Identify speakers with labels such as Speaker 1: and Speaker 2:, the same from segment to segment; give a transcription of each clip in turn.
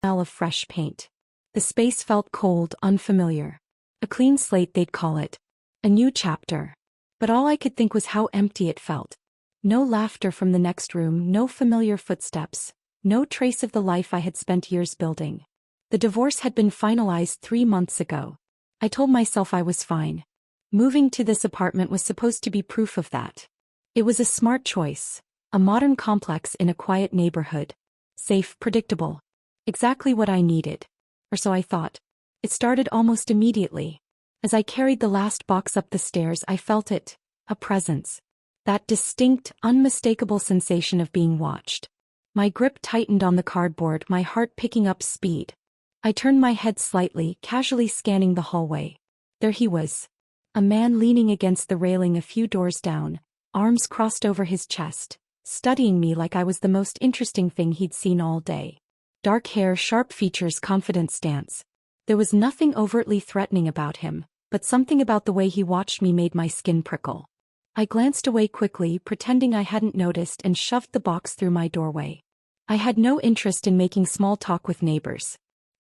Speaker 1: smell of fresh paint. The space felt cold, unfamiliar. A clean slate, they'd call it. A new chapter. But all I could think was how empty it felt. No laughter from the next room, no familiar footsteps, no trace of the life I had spent years building. The divorce had been finalized 3 months ago. I told myself I was fine. Moving to this apartment was supposed to be proof of that. It was a smart choice. A modern complex in a quiet neighborhood. Safe, predictable. Exactly what I needed. Or so I thought. It started almost immediately. As I carried the last box up the stairs, I felt it. A presence. That distinct, unmistakable sensation of being watched. My grip tightened on the cardboard, my heart picking up speed. I turned my head slightly, casually scanning the hallway. There he was. A man leaning against the railing a few doors down, arms crossed over his chest, studying me like I was the most interesting thing he'd seen all day. Dark hair, sharp features, confident stance. There was nothing overtly threatening about him, but something about the way he watched me made my skin prickle. I glanced away quickly, pretending I hadn't noticed, and shoved the box through my doorway. I had no interest in making small talk with neighbors.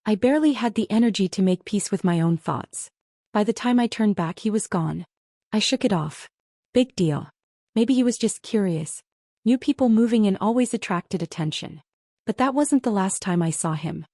Speaker 1: I barely had the energy to make peace with my own thoughts. By the time I turned back, he was gone. I shook it off. Big deal. Maybe he was just curious. New people moving in always attracted attention. But that wasn't the last time I saw him.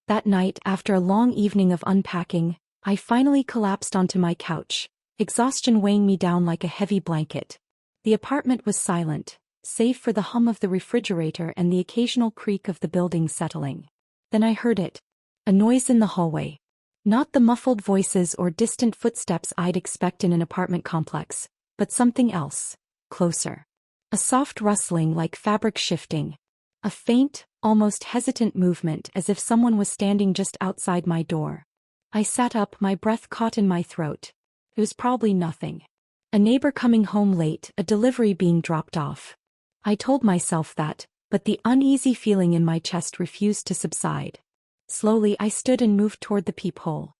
Speaker 1: That night, after a long evening of unpacking, I finally collapsed onto my couch, exhaustion weighing me down like a heavy blanket. The apartment was silent, save for the hum of the refrigerator and the occasional creak of the building settling. Then I heard it. A noise in the hallway. Not the muffled voices or distant footsteps I'd expect in an apartment complex, but something else, closer. A soft rustling like fabric shifting. A faint, almost hesitant movement as if someone was standing just outside my door. I sat up, my breath caught in my throat. It was probably nothing. A neighbor coming home late, a delivery being dropped off. I told myself that, but the uneasy feeling in my chest refused to subside. Slowly I stood and moved toward the peephole.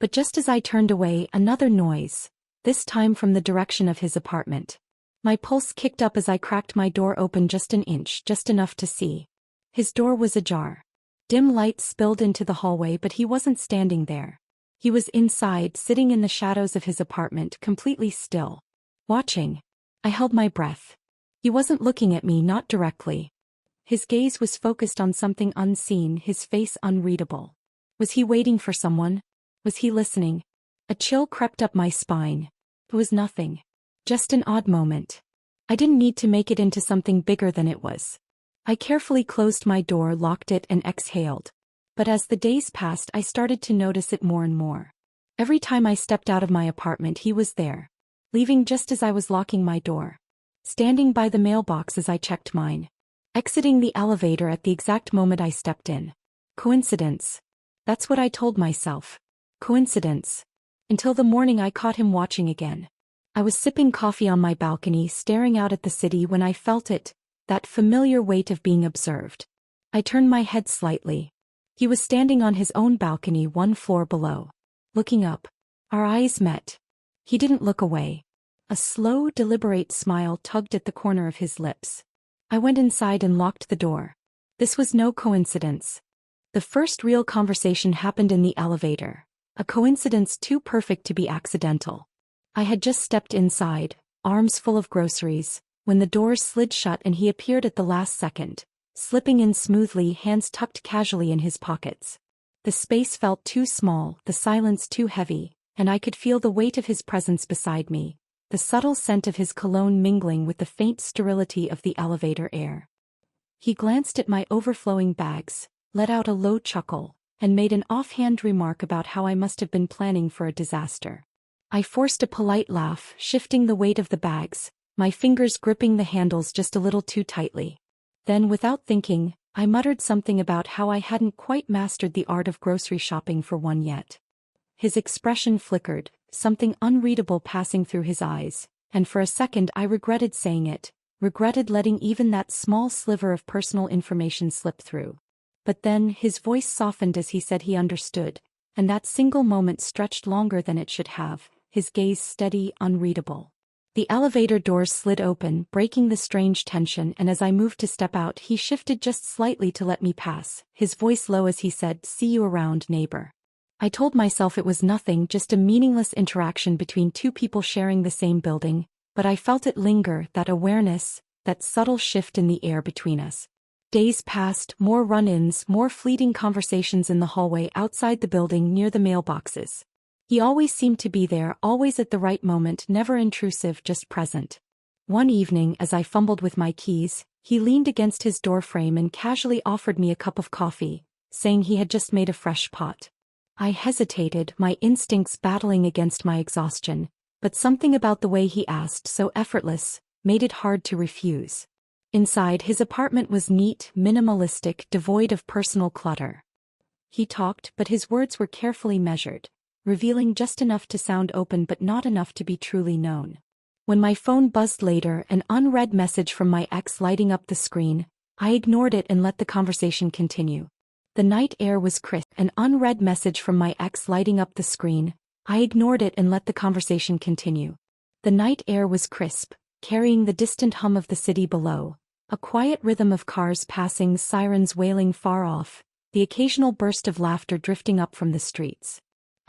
Speaker 1: But just as I turned away, another noise, this time from the direction of his apartment. My pulse kicked up as I cracked my door open just an inch, just enough to see. His door was ajar. Dim light spilled into the hallway, but he wasn't standing there. He was inside, sitting in the shadows of his apartment, completely still. Watching. I held my breath. He wasn't looking at me, not directly. His gaze was focused on something unseen, his face unreadable. Was he waiting for someone? Was he listening? A chill crept up my spine. It was nothing. Just an odd moment. I didn't need to make it into something bigger than it was. I carefully closed my door, locked it, and exhaled. But as the days passed, I started to notice it more and more. Every time I stepped out of my apartment, he was there. Leaving just as I was locking my door. Standing by the mailbox as I checked mine. Exiting the elevator at the exact moment I stepped in. Coincidence. That's what I told myself. Coincidence. Until the morning I caught him watching again. I was sipping coffee on my balcony, staring out at the city when I felt it, that familiar weight of being observed. I turned my head slightly. He was standing on his own balcony 1 floor below. Looking up. Our eyes met. He didn't look away. A slow, deliberate smile tugged at the corner of his lips. I went inside and locked the door. This was no coincidence. The first real conversation happened in the elevator, a coincidence too perfect to be accidental. I had just stepped inside, arms full of groceries, when the doors slid shut and he appeared at the last second, slipping in smoothly, hands tucked casually in his pockets. The space felt too small, the silence too heavy, and I could feel the weight of his presence beside me. The subtle scent of his cologne mingling with the faint sterility of the elevator air. He glanced at my overflowing bags, let out a low chuckle, and made an offhand remark about how I must have been planning for a disaster. I forced a polite laugh, shifting the weight of the bags, my fingers gripping the handles just a little too tightly. Then, without thinking, I muttered something about how I hadn't quite mastered the art of grocery shopping for one yet. His expression flickered, something unreadable passing through his eyes, and for a second I regretted saying it, regretted letting even that small sliver of personal information slip through. But then his voice softened as he said he understood, and that single moment stretched longer than it should have, his gaze steady, unreadable. The elevator doors slid open, breaking the strange tension, and as I moved to step out, he shifted just slightly to let me pass, his voice low as he said, "See you around, neighbor." I told myself it was nothing, just a meaningless interaction between two people sharing the same building, but I felt it linger, that awareness, that subtle shift in the air between us. Days passed, more run-ins, more fleeting conversations in the hallway outside the building near the mailboxes. He always seemed to be there, always at the right moment, never intrusive, just present. One evening, as I fumbled with my keys, he leaned against his doorframe and casually offered me a cup of coffee, saying he had just made a fresh pot. I hesitated, my instincts battling against my exhaustion, but something about the way he asked, so effortless, made it hard to refuse. Inside, his apartment was neat, minimalistic, devoid of personal clutter. He talked, but his words were carefully measured, revealing just enough to sound open but not enough to be truly known. When my phone buzzed later, an unread message from my ex lighting up the screen, I ignored it and let the conversation continue. The night air was crisp, an unread message from my ex lighting up the screen. I ignored it and let the conversation continue. The night air was crisp, carrying the distant hum of the city below, a quiet rhythm of cars passing, sirens wailing far off, the occasional burst of laughter drifting up from the streets.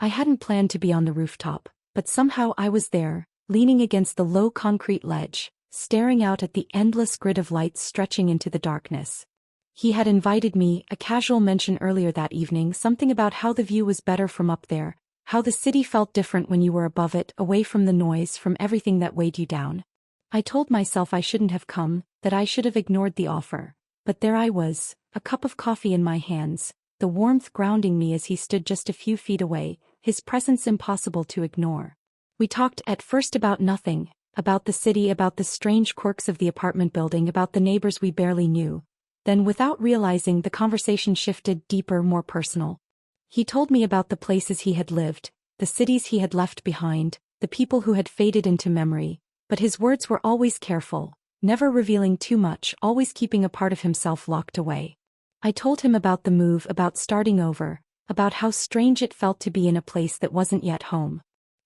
Speaker 1: I hadn't planned to be on the rooftop, but somehow I was there, leaning against the low concrete ledge, staring out at the endless grid of lights stretching into the darkness. He had invited me, a casual mention earlier that evening, something about how the view was better from up there, how the city felt different when you were above it, away from the noise, from everything that weighed you down. I told myself I shouldn't have come, that I should have ignored the offer. But there I was, a cup of coffee in my hands, the warmth grounding me as he stood just a few feet away, his presence impossible to ignore. We talked at first about nothing, about the city, about the strange quirks of the apartment building, about the neighbors we barely knew. Then, without realizing, the conversation shifted deeper, more personal. He told me about the places he had lived, the cities he had left behind, the people who had faded into memory. But his words were always careful, never revealing too much, always keeping a part of himself locked away. I told him about the move, about starting over, about how strange it felt to be in a place that wasn't yet home.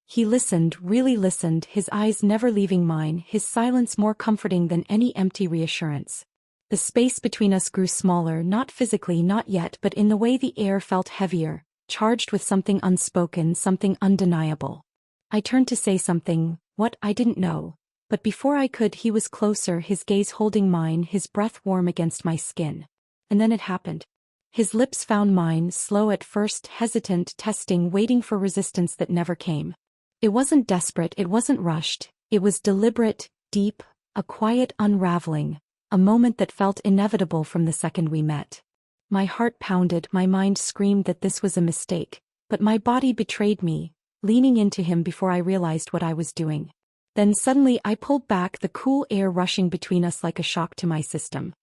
Speaker 1: He listened, really listened, his eyes never leaving mine, his silence more comforting than any empty reassurance. The space between us grew smaller, not physically, not yet, but in the way the air felt heavier, charged with something unspoken, something undeniable. I turned to say something, what I didn't know. But before I could, he was closer, his gaze holding mine, his breath warm against my skin. And then it happened. His lips found mine, slow at first, hesitant, testing, waiting for resistance that never came. It wasn't desperate, it wasn't rushed, it was deliberate, deep, a quiet unraveling, a moment that felt inevitable from the second we met. My heart pounded, my mind screamed that this was a mistake, but my body betrayed me, leaning into him before I realized what I was doing. Then suddenly I pulled back, the cool air rushing between us like a shock to my system.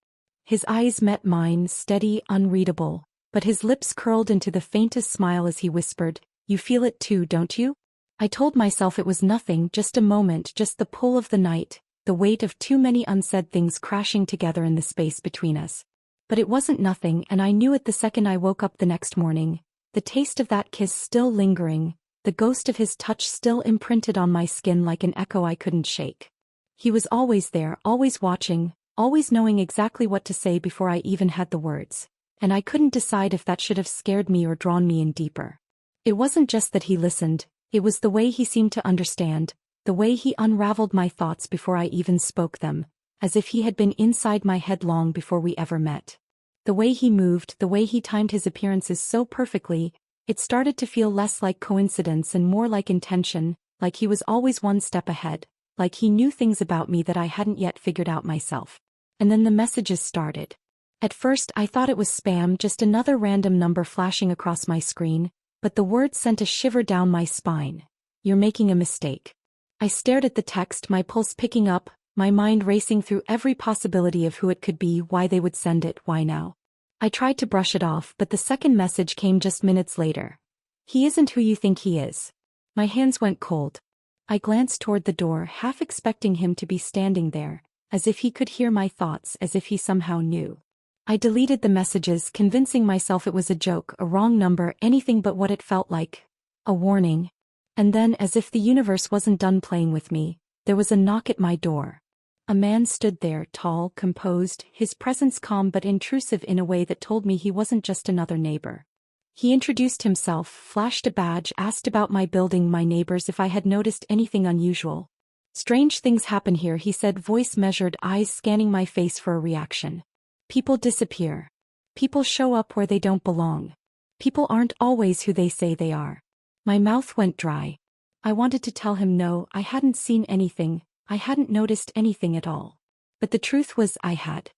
Speaker 1: His eyes met mine, steady, unreadable, but his lips curled into the faintest smile as he whispered, "You feel it too, don't you?" I told myself it was nothing, just a moment, just the pull of the night, the weight of too many unsaid things crashing together in the space between us. But it wasn't nothing, and I knew it the second I woke up the next morning, the taste of that kiss still lingering, the ghost of his touch still imprinted on my skin like an echo I couldn't shake. He was always there, always watching, always knowing exactly what to say before I even had the words, and I couldn't decide if that should have scared me or drawn me in deeper. It wasn't just that he listened, it was the way he seemed to understand, the way he unraveled my thoughts before I even spoke them, as if he had been inside my head long before we ever met. The way he moved, the way he timed his appearances so perfectly, it started to feel less like coincidence and more like intention, like he was always one step ahead, like he knew things about me that I hadn't yet figured out myself. And then the messages started. At first I thought it was spam, just another random number flashing across my screen, but the words sent a shiver down my spine. "You're making a mistake." I stared at the text, my pulse picking up, my mind racing through every possibility of who it could be, why they would send it, why now. I tried to brush it off, but the second message came just minutes later. "He isn't who you think he is." My hands went cold. I glanced toward the door, half expecting him to be standing there, as if he could hear my thoughts, as if he somehow knew. I deleted the messages, convincing myself it was a joke, a wrong number, anything but what it felt like. A warning. And then, as if the universe wasn't done playing with me, There was a knock at my door. A man stood there, tall, composed, his presence calm but intrusive in a way that told me he wasn't just another neighbor. He introduced himself, flashed a badge, asked about my building, my neighbors, if I had noticed anything unusual. "Strange things happen here," he said, voice measured, eyes scanning my face for a reaction. "People disappear. People show up where they don't belong. People aren't always who they say they are." My mouth went dry. I wanted to tell him no, I hadn't seen anything, I hadn't noticed anything at all. But the truth was I had.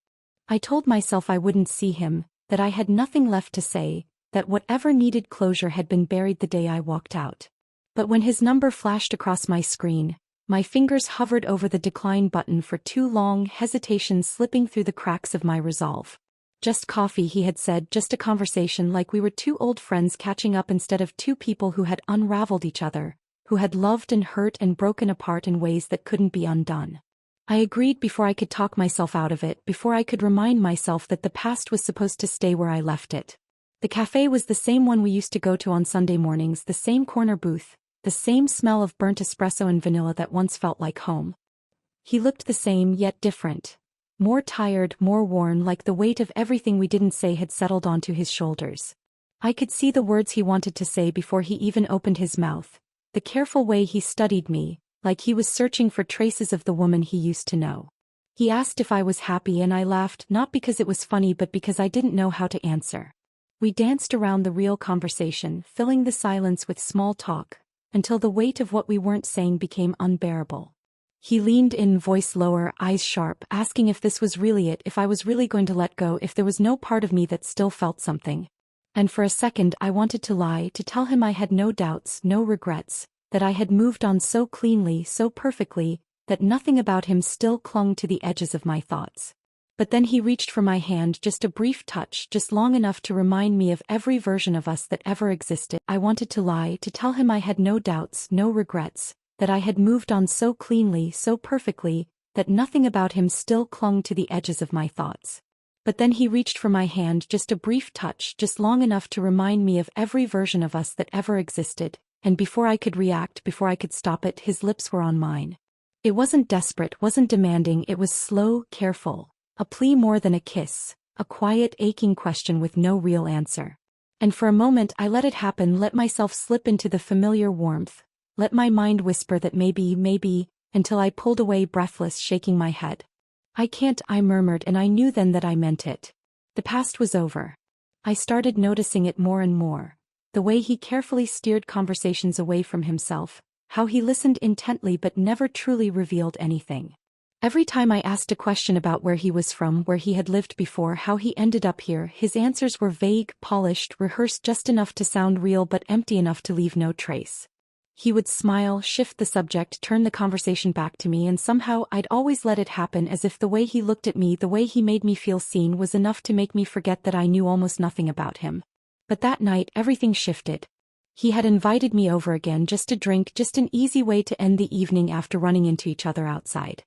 Speaker 1: I told myself I wouldn't see him, that I had nothing left to say, that whatever needed closure had been buried the day I walked out. But when his number flashed across my screen, my fingers hovered over the decline button for too long, hesitation slipping through the cracks of my resolve. "Just coffee," he had said, just a conversation, like we were two old friends catching up instead of two people who had unraveled each other, who had loved and hurt and broken apart in ways that couldn't be undone. I agreed before I could talk myself out of it, before I could remind myself that the past was supposed to stay where I left it. The cafe was the same one we used to go to on Sunday mornings, the same corner booth, the same smell of burnt espresso and vanilla that once felt like home. He looked the same, yet different. More tired, more worn, like the weight of everything we didn't say had settled onto his shoulders. I could see the words he wanted to say before he even opened his mouth, the careful way he studied me, like he was searching for traces of the woman he used to know. He asked if I was happy and I laughed, not because it was funny but because I didn't know how to answer. We danced around the real conversation, filling the silence with small talk, until the weight of what we weren't saying became unbearable. He leaned in, voice lower, eyes sharp, asking if this was really it, if I was really going to let go, if there was no part of me that still felt something. And for a second I wanted to lie, to tell him I had no doubts, no regrets, that I had moved on so cleanly, so perfectly, that nothing about him still clung to the edges of my thoughts. But then he reached for my hand, just a brief touch, just long enough to remind me of every version of us that ever existed. I wanted to lie, to tell him I had no doubts, no regrets, that I had moved on so cleanly, so perfectly, that nothing about him still clung to the edges of my thoughts. But then he reached for my hand, just a brief touch, just long enough to remind me of every version of us that ever existed, and before I could react, before I could stop it, his lips were on mine. It wasn't desperate, wasn't demanding, it was slow, careful. A plea more than a kiss, a quiet, aching question with no real answer. And for a moment I let it happen, let myself slip into the familiar warmth, let my mind whisper that maybe, until I pulled away breathless, shaking my head. "I can't," I murmured, and I knew then that I meant it. The past was over. I started noticing it more and more. The way he carefully steered conversations away from himself, how he listened intently but never truly revealed anything. Every time I asked a question about where he was from, where he had lived before, how he ended up here, his answers were vague, polished, rehearsed, just enough to sound real but empty enough to leave no trace. He would smile, shift the subject, turn the conversation back to me, and somehow I'd always let it happen, as if the way he looked at me, the way he made me feel seen, was enough to make me forget that I knew almost nothing about him. But that night everything shifted. He had invited me over again, just a drink, just an easy way to end the evening after running into each other outside.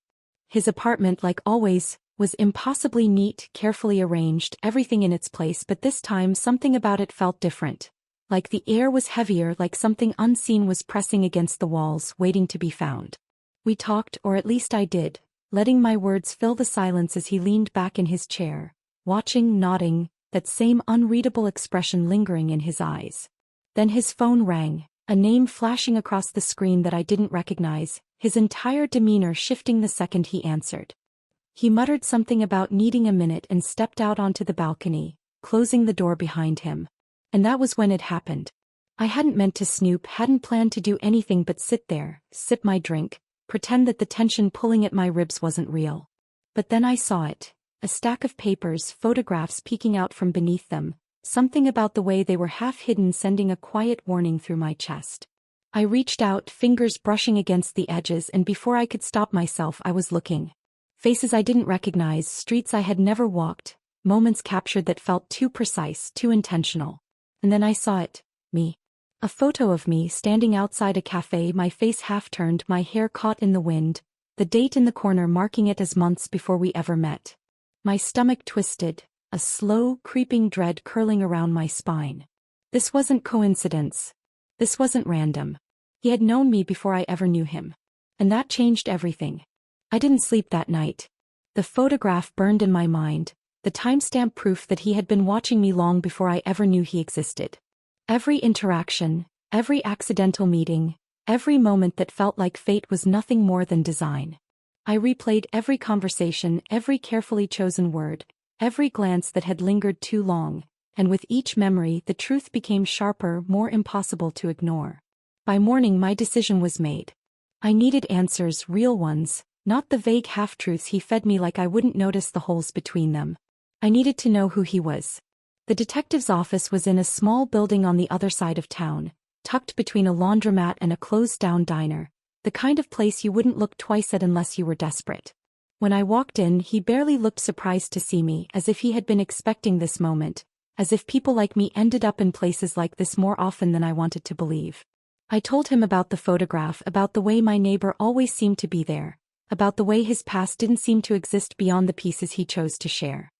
Speaker 1: His apartment, like always, was impossibly neat, carefully arranged, everything in its place, but this time something about it felt different. Like the air was heavier, like something unseen was pressing against the walls, waiting to be found. We talked, or at least I did, letting my words fill the silence as he leaned back in his chair, watching, nodding, that same unreadable expression lingering in his eyes. Then his phone rang, a name flashing across the screen that I didn't recognize, his entire demeanor shifting the second he answered. He muttered something about needing a minute and stepped out onto the balcony, closing the door behind him. And that was when it happened. I hadn't meant to snoop, hadn't planned to do anything but sit there, sip my drink, pretend that the tension pulling at my ribs wasn't real. But then I saw it. A stack of papers, photographs peeking out from beneath them, something about the way they were half hidden sending a quiet warning through my chest. I reached out, fingers brushing against the edges, and before I could stop myself I was looking. Faces I didn't recognize, streets I had never walked, moments captured that felt too precise, too intentional. And then I saw it, me. A photo of me standing outside a cafe, my face half turned, my hair caught in the wind, the date in the corner marking it as months before we ever met. My stomach twisted, a slow, creeping dread curling around my spine. This wasn't coincidence. This wasn't random. He had known me before I ever knew him. And that changed everything. I didn't sleep that night. The photograph burned in my mind, the timestamp proof that he had been watching me long before I ever knew he existed. Every interaction, every accidental meeting, every moment that felt like fate was nothing more than design. I replayed every conversation, every carefully chosen word, every glance that had lingered too long, and with each memory the truth became sharper, more impossible to ignore. By morning my decision was made. I needed answers, real ones, not the vague half-truths he fed me like I wouldn't notice the holes between them. I needed to know who he was. The detective's office was in a small building on the other side of town, tucked between a laundromat and a closed-down diner, the kind of place you wouldn't look twice at unless you were desperate. When I walked in, he barely looked surprised to see me, as if he had been expecting this moment, as if people like me ended up in places like this more often than I wanted to believe. I told him about the photograph, about the way my neighbor always seemed to be there, about the way his past didn't seem to exist beyond the pieces he chose to share.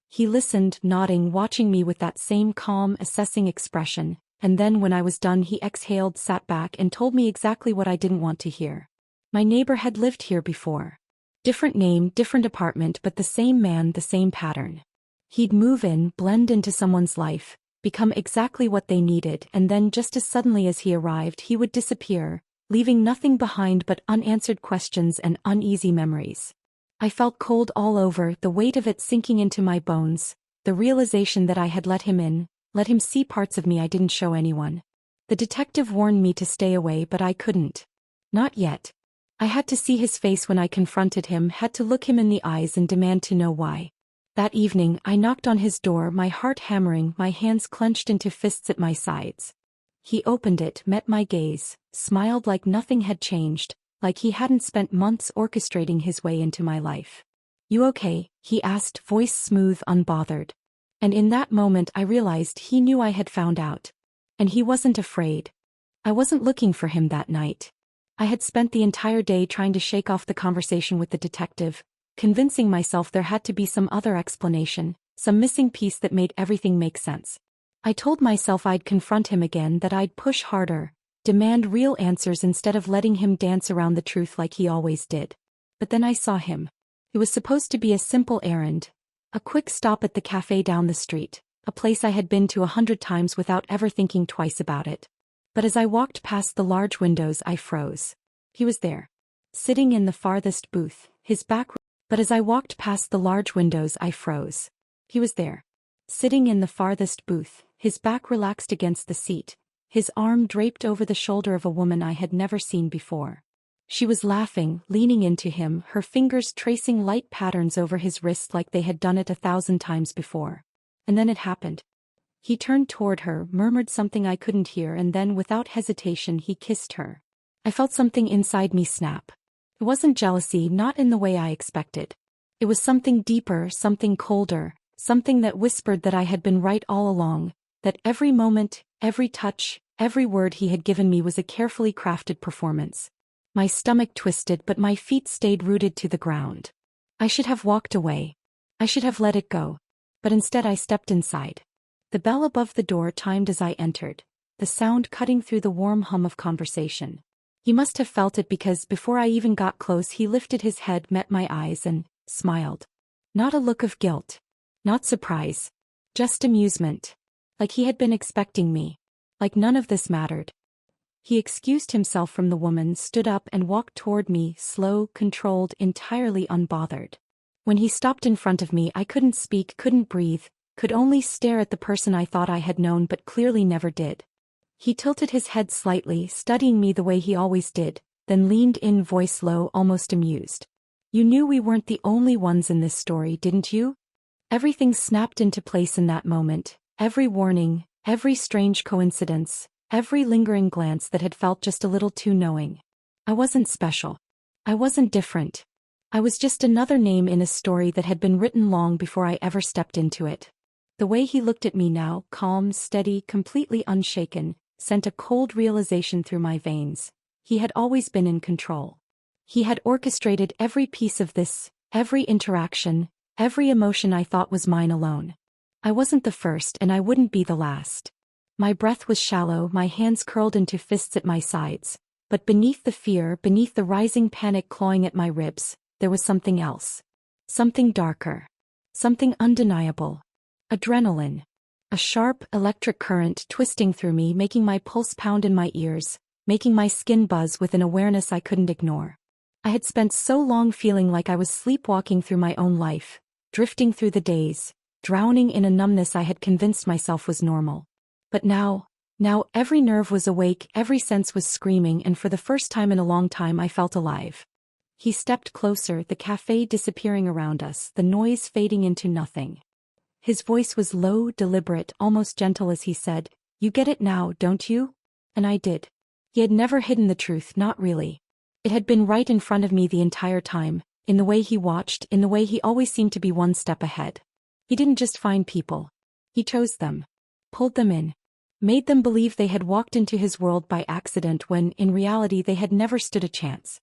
Speaker 1: He listened, nodding, watching me with that same calm, assessing expression, and then when I was done he exhaled, sat back and told me exactly what I didn't want to hear. My neighbor had lived here before. Different name, different apartment, but the same man, the same pattern. He'd move in, blend into someone's life, become exactly what they needed, and then just as suddenly as he arrived he would disappear, leaving nothing behind but unanswered questions and uneasy memories. I felt cold all over, the weight of it sinking into my bones, the realization that I had let him in, let him see parts of me I didn't show anyone. The detective warned me to stay away, but I couldn't. Not yet. I had to see his face when I confronted him, had to look him in the eyes and demand to know why. That evening, I knocked on his door, my heart hammering, my hands clenched into fists at my sides. He opened it, met my gaze, smiled like nothing had changed, like he hadn't spent months orchestrating his way into my life. "You okay?" he asked, voice smooth, unbothered. And in that moment I realized he knew I had found out. And he wasn't afraid. I wasn't looking for him that night. I had spent the entire day trying to shake off the conversation with the detective, convincing myself there had to be some other explanation, some missing piece that made everything make sense. I told myself I'd confront him again, that I'd push harder, demand real answers instead of letting him dance around the truth like he always did. But then I saw him. It was supposed to be a simple errand, a quick stop at the cafe down the street, a place I had been to 100 times without ever thinking twice about it. But as I walked past the large windows I froze. He was there. Sitting in the farthest booth, his back... But as I walked past the large windows I froze. He was there. Sitting in the farthest booth, his back relaxed against the seat, his arm draped over the shoulder of a woman I had never seen before. She was laughing, leaning into him, her fingers tracing light patterns over his wrist like they had done it 1,000 times before. And then it happened. He turned toward her, murmured something I couldn't hear, and then without hesitation he kissed her. I felt something inside me snap. It wasn't jealousy, not in the way I expected. It was something deeper, something colder, something that whispered that I had been right all along, that every moment, every touch, every word he had given me was a carefully crafted performance. My stomach twisted, but my feet stayed rooted to the ground. I should have walked away. I should have let it go. But instead I stepped inside. The bell above the door chimed as I entered, the sound cutting through the warm hum of conversation. He must have felt it because before I even got close he lifted his head, met my eyes and smiled. Not a look of guilt. Not surprise. Just amusement. Like he had been expecting me. Like none of this mattered. He excused himself from the woman, stood up and walked toward me, slow, controlled, entirely unbothered. When he stopped in front of me I couldn't speak, couldn't breathe, could only stare at the person I thought I had known but clearly never did. He tilted his head slightly, studying me the way he always did, then leaned in, voice low, almost amused. "You knew we weren't the only ones in this story, didn't you?" Everything snapped into place in that moment, every warning, every strange coincidence, every lingering glance that had felt just a little too knowing. I wasn't special. I wasn't different. I was just another name in a story that had been written long before I ever stepped into it. The way he looked at me now, calm, steady, completely unshaken, sent a cold realization through my veins. He had always been in control. He had orchestrated every piece of this, every interaction, every emotion I thought was mine alone. I wasn't the first and I wouldn't be the last. My breath was shallow, my hands curled into fists at my sides, But beneath the fear, beneath the rising panic clawing at my ribs, there was something else. Something darker. Something undeniable. Adrenaline. A sharp, electric current twisting through me, making my pulse pound in my ears, making my skin buzz with an awareness I couldn't ignore. I had spent so long feeling like I was sleepwalking through my own life, drifting through the days, drowning in a numbness I had convinced myself was normal. But now every nerve was awake, every sense was screaming, and for the first time in a long time I felt alive. He stepped closer, the cafe disappearing around us, the noise fading into nothing. His voice was low, deliberate, almost gentle as he said, "You get it now, don't you?" And I did. He had never hidden the truth, not really. It had been right in front of me the entire time, in the way he watched, in the way he always seemed to be one step ahead. He didn't just find people. He chose them. Pulled them in. Made them believe they had walked into his world by accident when, in reality, they had never stood a chance.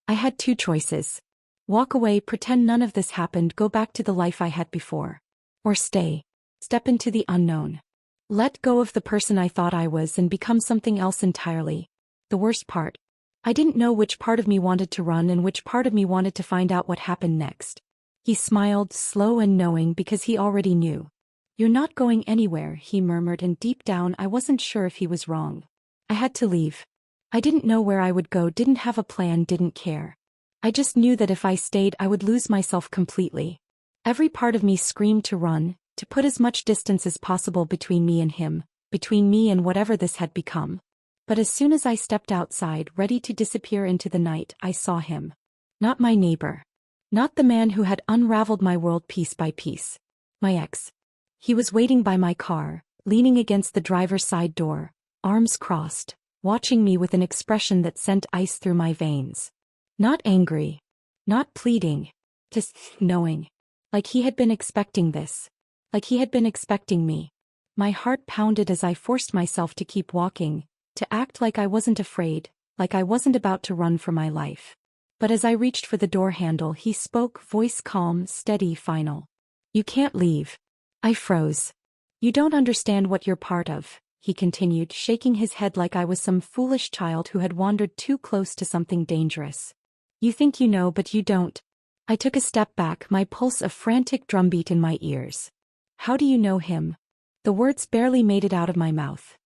Speaker 1: I had two choices. Walk away, pretend none of this happened, go back to the life I had before. Or stay. Step into the unknown. Let go of the person I thought I was and become something else entirely. The worst part. I didn't know which part of me wanted to run and which part of me wanted to find out what happened next. He smiled, slow and knowing, because he already knew. "You're not going anywhere," he murmured, and deep down I wasn't sure if he was wrong. I had to leave. I didn't know where I would go, didn't have a plan, didn't care. I just knew that if I stayed I would lose myself completely. Every part of me screamed to run, to put as much distance as possible between me and him, between me and whatever this had become. But as soon as I stepped outside, ready to disappear into the night, I saw him. Not my neighbor. Not the man who had unraveled my world piece by piece. My ex. He was waiting by my car, leaning against the driver's side door, arms crossed, watching me with an expression that sent ice through my veins. Not angry. Not pleading. Just knowing. Like he had been expecting this. Like he had been expecting me. My heart pounded as I forced myself to keep walking, to act like I wasn't afraid, like I wasn't about to run for my life. But as I reached for the door handle, he spoke, voice calm, steady, final. "You can't leave." I froze. "You don't understand what you're part of," he continued, shaking his head like I was some foolish child who had wandered too close to something dangerous. "You think you know, but you don't." I took a step back, my pulse a frantic drumbeat in my ears. "How do you know him?" The words barely made it out of my mouth.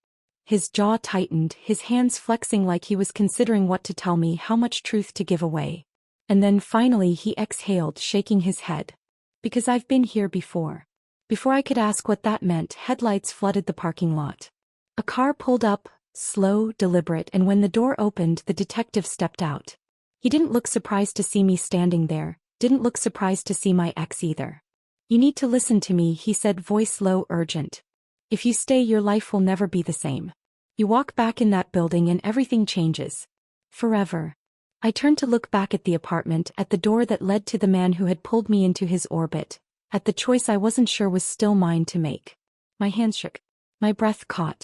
Speaker 1: His jaw tightened, his hands flexing like he was considering what to tell me, how much truth to give away. And then finally he exhaled, shaking his head. "Because I've been here before." Before I could ask what that meant, headlights flooded the parking lot. A car pulled up, slow, deliberate, and when the door opened, the detective stepped out. He didn't look surprised to see me standing there, didn't look surprised to see my ex either. "You need to listen to me," he said, voice low, urgent. "If you stay, your life will never be the same. You walk back in that building and everything changes. Forever." I turned to look back at the apartment, at the door that led to the man who had pulled me into his orbit, at the choice I wasn't sure was still mine to make. My hands shook. My breath caught.